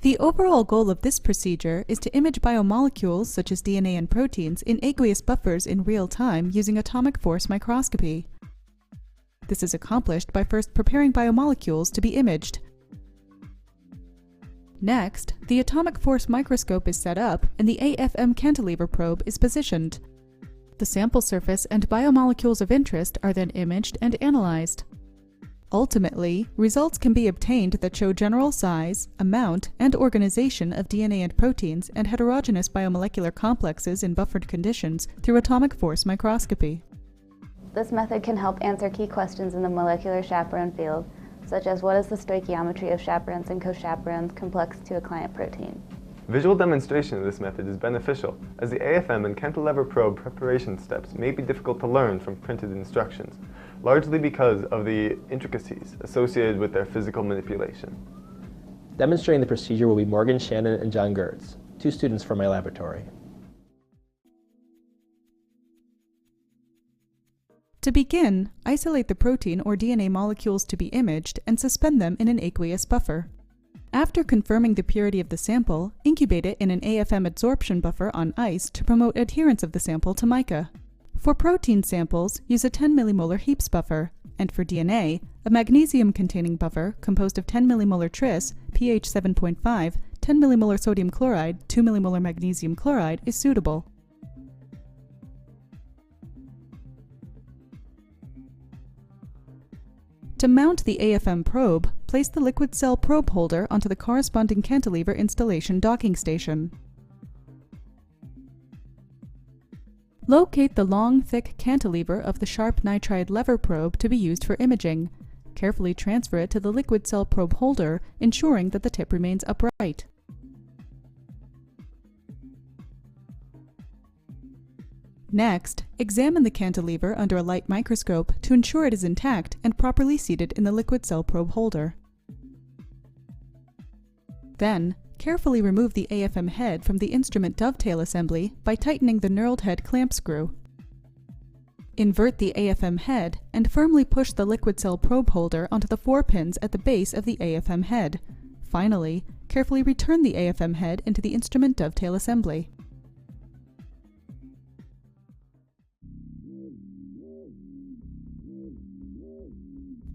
The overall goal of this procedure is to image biomolecules such as DNA and proteins in aqueous buffers in real time using atomic force microscopy. This is accomplished by first preparing biomolecules to be imaged. Next, the atomic force microscope is set up and the AFM cantilever probe is positioned. The sample surface and biomolecules of interest are then imaged and analyzed. Ultimately, results can be obtained that show general size, amount, and organization of DNA and proteins and heterogeneous biomolecular complexes in buffered conditions through atomic force microscopy. This method can help answer key questions in the molecular chaperone field, such as what is the stoichiometry of chaperones and cochaperones complex to a client protein. Visual demonstration of this method is beneficial, as the AFM and cantilever probe preparation steps may be difficult to learn from printed instructions, largely because of the intricacies associated with their physical manipulation. Demonstrating the procedure will be Morgan Shannon and John Gertz, 2 students from my laboratory. To begin, isolate the protein or DNA molecules to be imaged and suspend them in an aqueous buffer. After confirming the purity of the sample, incubate it in an AFM adsorption buffer on ice to promote adherence of the sample to mica. For protein samples, use a 10 millimolar Heaps buffer, and for DNA, a magnesium-containing buffer composed of 10 millimolar tris, pH 7.5, 10 millimolar sodium chloride, 2 millimolar magnesium chloride is suitable. To mount the AFM probe, place the liquid cell probe holder onto the corresponding cantilever installation docking station. Locate the long, thick cantilever of the sharp nitride lever probe to be used for imaging. Carefully transfer it to the liquid cell probe holder, ensuring that the tip remains upright. Next, examine the cantilever under a light microscope to ensure it is intact and properly seated in the liquid cell probe holder. Then, carefully remove the AFM head from the instrument dovetail assembly by tightening the knurled head clamp screw. Invert the AFM head and firmly push the liquid cell probe holder onto the 4 pins at the base of the AFM head. Finally, carefully return the AFM head into the instrument dovetail assembly.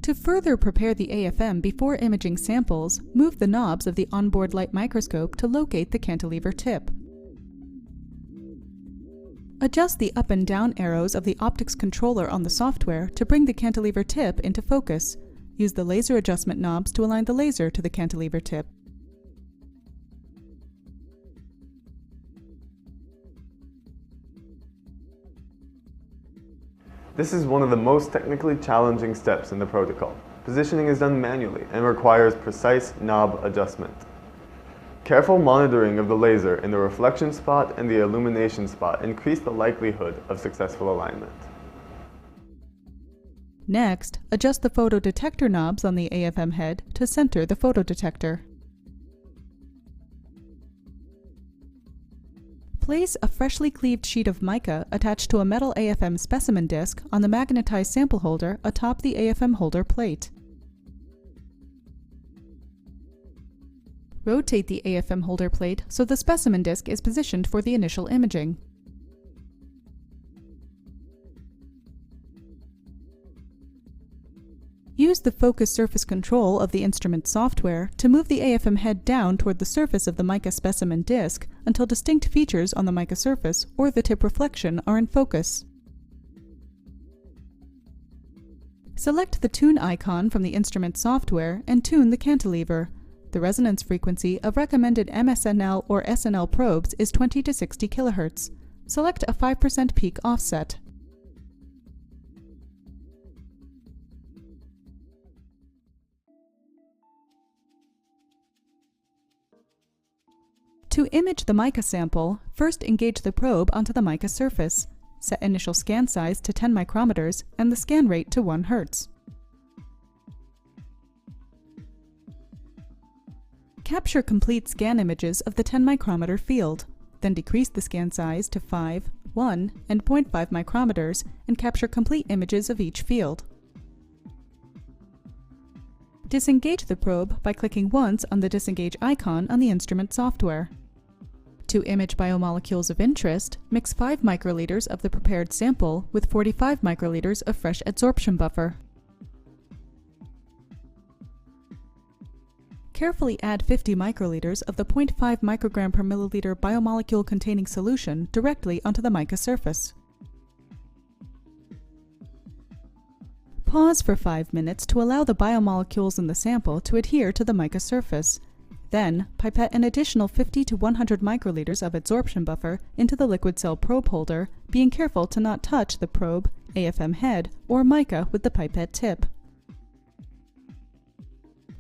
To further prepare the AFM before imaging samples, move the knobs of the onboard light microscope to locate the cantilever tip. Adjust the up and down arrows of the optics controller on the software to bring the cantilever tip into focus. Use the laser adjustment knobs to align the laser to the cantilever tip. This is one of the most technically challenging steps in the protocol. Positioning is done manually and requires precise knob adjustment. Careful monitoring of the laser in the reflection spot and the illumination spot increase the likelihood of successful alignment. Next, adjust the photodetector knobs on the AFM head to center the photodetector. Place a freshly cleaved sheet of mica attached to a metal AFM specimen disc on the magnetized sample holder atop the AFM holder plate. Rotate the AFM holder plate so the specimen disc is positioned for the initial imaging. Use the focus surface control of the instrument software to move the AFM head down toward the surface of the mica specimen disc until distinct features on the mica surface or the tip reflection are in focus. Select the tune icon from the instrument software and tune the cantilever. The resonance frequency of recommended MSNL or SNL probes is 20 to 60 kHz. Select a 5% peak offset. To image the mica sample, first engage the probe onto the mica surface. Set initial scan size to 10 micrometers and the scan rate to 1 Hz. Capture complete scan images of the 10 micrometer field. Then decrease the scan size to 5, 1, and 0.5 micrometers and capture complete images of each field. Disengage the probe by clicking once on the disengage icon on the instrument software. To image biomolecules of interest, mix 5 microliters of the prepared sample with 45 microliters of fresh adsorption buffer. Carefully add 50 microliters of the 0.5 microgram per milliliter biomolecule containing solution directly onto the mica surface. Pause for 5 minutes to allow the biomolecules in the sample to adhere to the mica surface. Then, pipette an additional 50 to 100 microliters of adsorption buffer into the liquid cell probe holder, being careful to not touch the probe, AFM head, or mica with the pipette tip.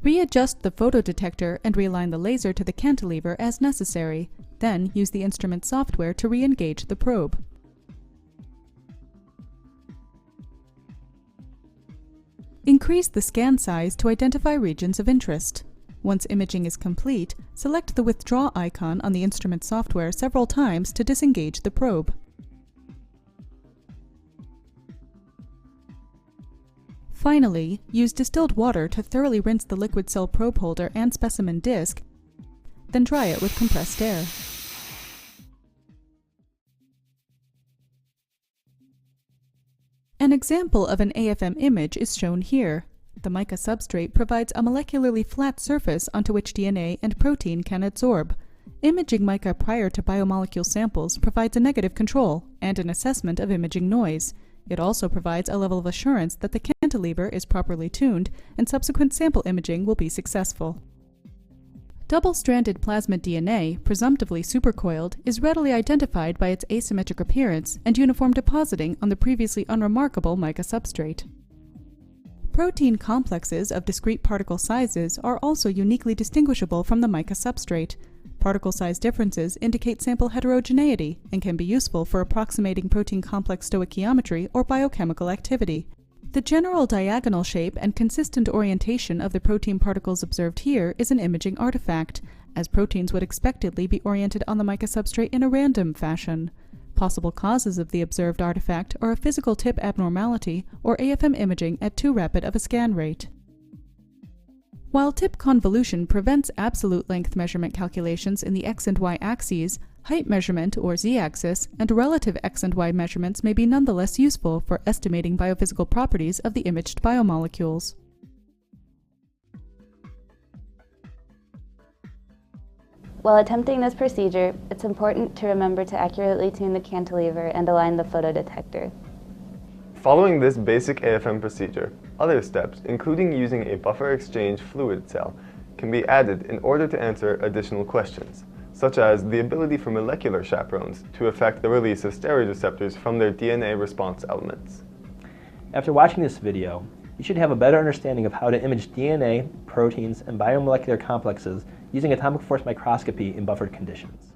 Readjust the photodetector and realign the laser to the cantilever as necessary. Then, use the instrument software to re-engage the probe. Increase the scan size to identify regions of interest. Once imaging is complete, select the withdraw icon on the instrument software several times to disengage the probe. Finally, use distilled water to thoroughly rinse the liquid cell probe holder and specimen disc, then dry it with compressed air. An example of an AFM image is shown here. The mica substrate provides a molecularly flat surface onto which DNA and protein can adsorb. Imaging mica prior to biomolecule samples provides a negative control and an assessment of imaging noise. It also provides a level of assurance that the cantilever is properly tuned and subsequent sample imaging will be successful. Double-stranded plasmid DNA, presumptively supercoiled, is readily identified by its asymmetric appearance and uniform depositing on the previously unremarkable mica substrate. Protein complexes of discrete particle sizes are also uniquely distinguishable from the mica substrate. Particle size differences indicate sample heterogeneity and can be useful for approximating protein complex stoichiometry or biochemical activity. The general diagonal shape and consistent orientation of the protein particles observed here is an imaging artifact, as proteins would expectedly be oriented on the mica substrate in a random fashion. Possible causes of the observed artifact are a physical tip abnormality or AFM imaging at too rapid of a scan rate. While tip convolution prevents absolute length measurement calculations in the x and y axes, height measurement, or z-axis, and relative x and y measurements may be nonetheless useful for estimating biophysical properties of the imaged biomolecules. While attempting this procedure, it's important to remember to accurately tune the cantilever and align the photodetector. Following this basic AFM procedure, other steps, including using a buffer exchange fluid cell, can be added in order to answer additional questions, such as the ability for molecular chaperones to affect the release of steroid from their DNA response elements. After watching this video, you should have a better understanding of how to image DNA, proteins, and biomolecular complexes using atomic force microscopy in buffered conditions.